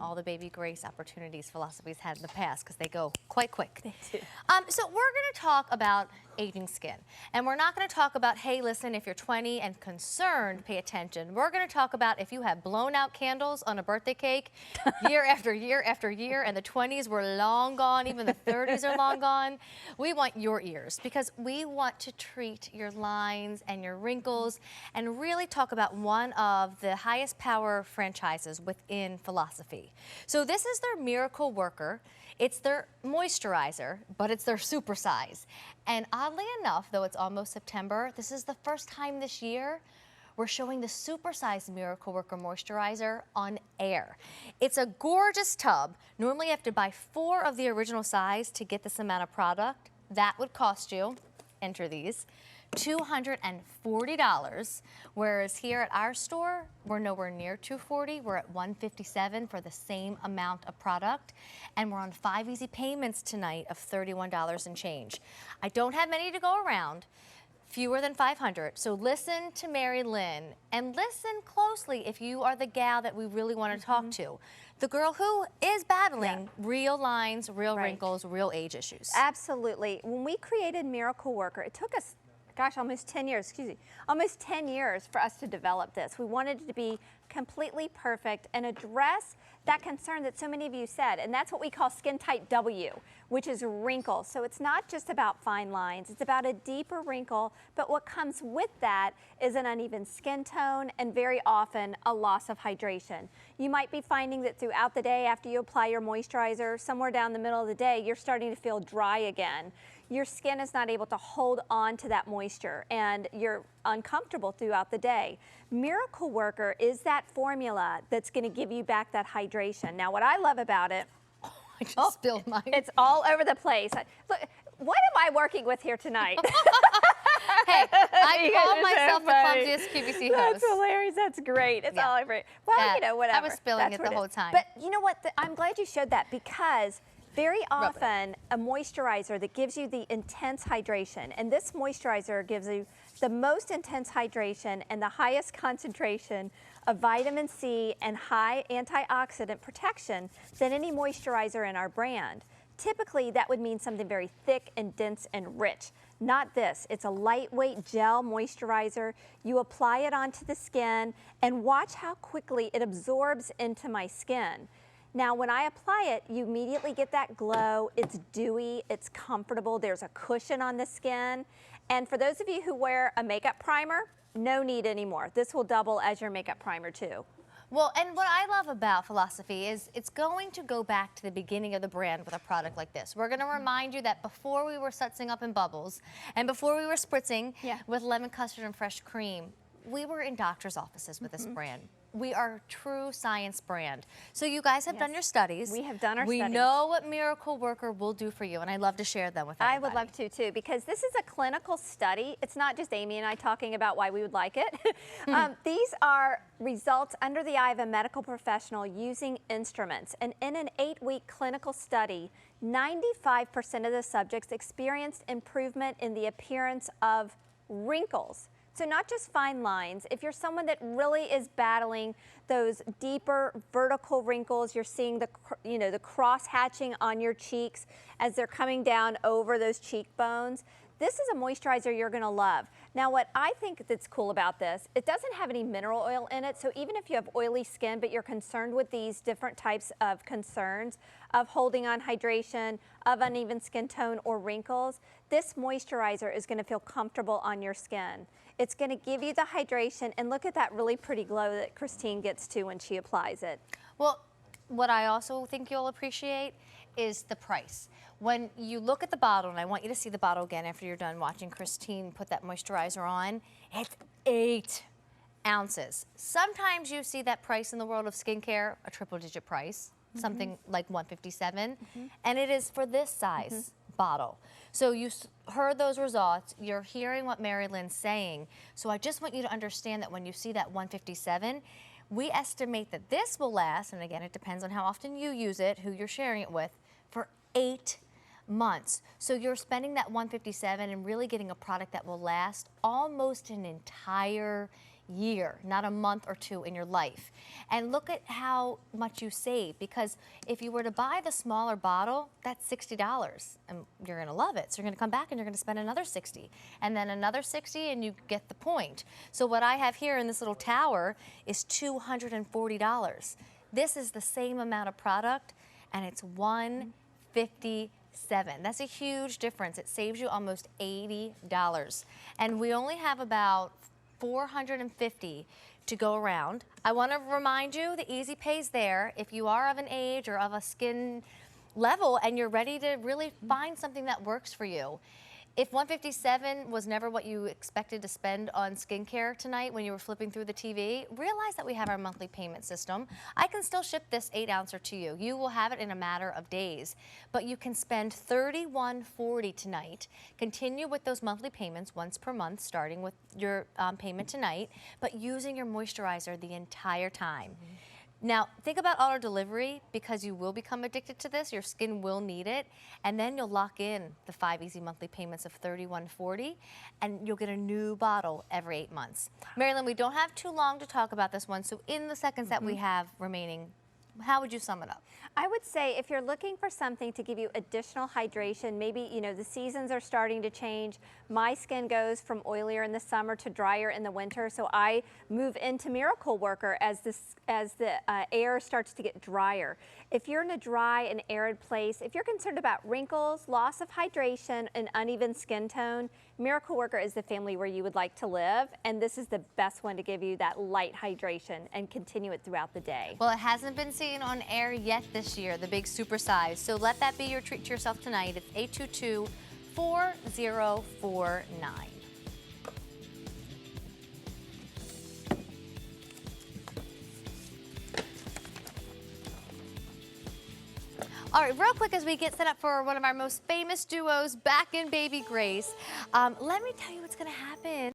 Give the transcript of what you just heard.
all the baby grace opportunities Philosophy's had in the past because they go quite quick. They do. So we're going to talk about aging skin. And we're not going to talk about, hey, listen, if you're 20 and concerned, pay attention. We're going to talk about if you have blown out candles on a birthday cake year after year after year, and the 20s were long gone, even the 30s are long gone. We want your ears because we want to treat your lines and your wrinkles and really talk about one of the highest power franchises within Philosophy. So this is their Miracle Worker. It's their moisturizer, but it's their super size. And oddly enough, though it's almost September, this is the first time this year we're showing the supersized Miracle Worker moisturizer on air. It's a gorgeous tub. Normally you have to buy 4 of the original size to get this amount of product. That would cost you, enter these, $240, whereas here at our store, we're nowhere near $240. We're at $157 for the same amount of product, and we're on 5 easy payments tonight of $31 and change. I don't have many to go around, fewer than 500, so listen to Mary Lynn, and listen closely if you are the gal that we really want to talk to. The girl who is battling real lines, real wrinkles, real age issues. Absolutely. When we created Miracle Worker, it took us, gosh, almost 10 years, almost 10 years for us to develop this. We wanted it to be completely perfect and address that concern that so many of you said, and that's what we call skin type W, which is wrinkles. So it's not just about fine lines, it's about a deeper wrinkle, but what comes with that is an uneven skin tone and very often a loss of hydration. You might be finding that throughout the day after you apply your moisturizer, somewhere down the middle of the day, you're starting to feel dry again. Your skin is not able to hold on to that moisture and you're uncomfortable throughout the day. Miracle Worker is that formula that's going to give you back that hydration. Now, what I love about it, I just spilled mine. It's all over the place. Look, what am I working with here tonight? Hey, I call myself the clumsiest QVC host. That's hilarious. That's great. It's all over it. Well, you know, whatever. I was spilling it the whole time. But you know what? I'm glad you showed that because very often a moisturizer that gives you the intense hydration, and this moisturizer gives you the most intense hydration and the highest concentration of vitamin C and high antioxidant protection than any moisturizer in our brand. Typically, that would mean something very thick and dense and rich. Not this. It's a lightweight gel moisturizer. You apply it onto the skin and watch how quickly it absorbs into my skin. Now, when I apply it, you immediately get that glow. It's dewy, it's comfortable, there's a cushion on the skin. And for those of you who wear a makeup primer, no need anymore. This will double as your makeup primer too. Well, and what I love about Philosophy is it's going to go back to the beginning of the brand with a product like this. We're going to remind you that before we were sudsing up in bubbles and before we were spritzing with lemon custard and fresh cream, we were in doctor's offices with this brand. We are a true science brand. So you guys have done your studies. We have done our studies. We know what Miracle Worker will do for you, and I'd love to share them with everybody. I would love to too, because this is a clinical study. It's not just Amy and I talking about why we would like it. These are results under the eye of a medical professional using instruments. And in an 8-week clinical study, 95% of the subjects experienced improvement in the appearance of wrinkles. So not just fine lines. If you're someone that really is battling those deeper vertical wrinkles, you're seeing the cross hatching on your cheeks as they're coming down over those cheekbones. This is a moisturizer you're gonna love. Now, what I think that's cool about this, it doesn't have any mineral oil in it, so even if you have oily skin, but you're concerned with these different types of concerns of holding on hydration, of uneven skin tone or wrinkles, this moisturizer is gonna feel comfortable on your skin. It's gonna give you the hydration, and look at that really pretty glow that Christine gets to when she applies it. Well, what I also think you'll appreciate is the price. When you look at the bottle, and I want you to see the bottle again after you're done watching Christine put that moisturizer on, it's 8 ounces. Sometimes you see that price in the world of skincare, a triple-digit price, something like $157, and it is for this size bottle. So you heard those results, you're hearing what Mary Lynn's saying, so I just want you to understand that when you see that $157, we estimate that this will last, and again, it depends on how often you use it, who you're sharing it with, for 8 months. So you're spending that $157 and really getting a product that will last almost an entire year, not a month or two in your life. And look at how much you save, because if you were to buy the smaller bottle, that's $60 and you're gonna love it. So you're gonna come back and you're gonna spend another 60 and then another 60 and you get the point. So what I have here in this little tower is $240. This is the same amount of product and it's $157. That's a huge difference. It saves you almost $80. And we only have about 450 to go around. I want to remind you the Easy Pay's there. If you are of an age or of a skin level and you're ready to really find something that works for you. If 157 was never what you expected to spend on skincare tonight when you were flipping through the TV, realize that we have our monthly payment system. I can still ship this 8-ouncer to you. You will have it in a matter of days, but you can spend $31.40 tonight. Continue with those monthly payments once per month, starting with your payment tonight, but using your moisturizer the entire time. Now, think about auto delivery, because you will become addicted to this. Your skin will need it. And then you'll lock in the 5 easy monthly payments of $31.40, and you'll get a new bottle every 8 months. Marilyn, we don't have too long to talk about this one. So in the seconds that we have remaining, how would you sum it up? I would say if you're looking for something to give you additional hydration, maybe, you know, the seasons are starting to change. My skin goes from oilier in the summer to drier in the winter, so I move into Miracle Worker as the air starts to get drier. If you're in a dry and arid place, if you're concerned about wrinkles, loss of hydration, and uneven skin tone, Miracle Worker is the family where you would like to live, and this is the best one to give you that light hydration and continue it throughout the day. Well, it hasn't been seen on air yet this year, the big supersize. So let that be your treat to yourself tonight. It's 822-4049. All right, real quick as we get set up for one of our most famous duos back in Baby Grace, let me tell you what's going to happen.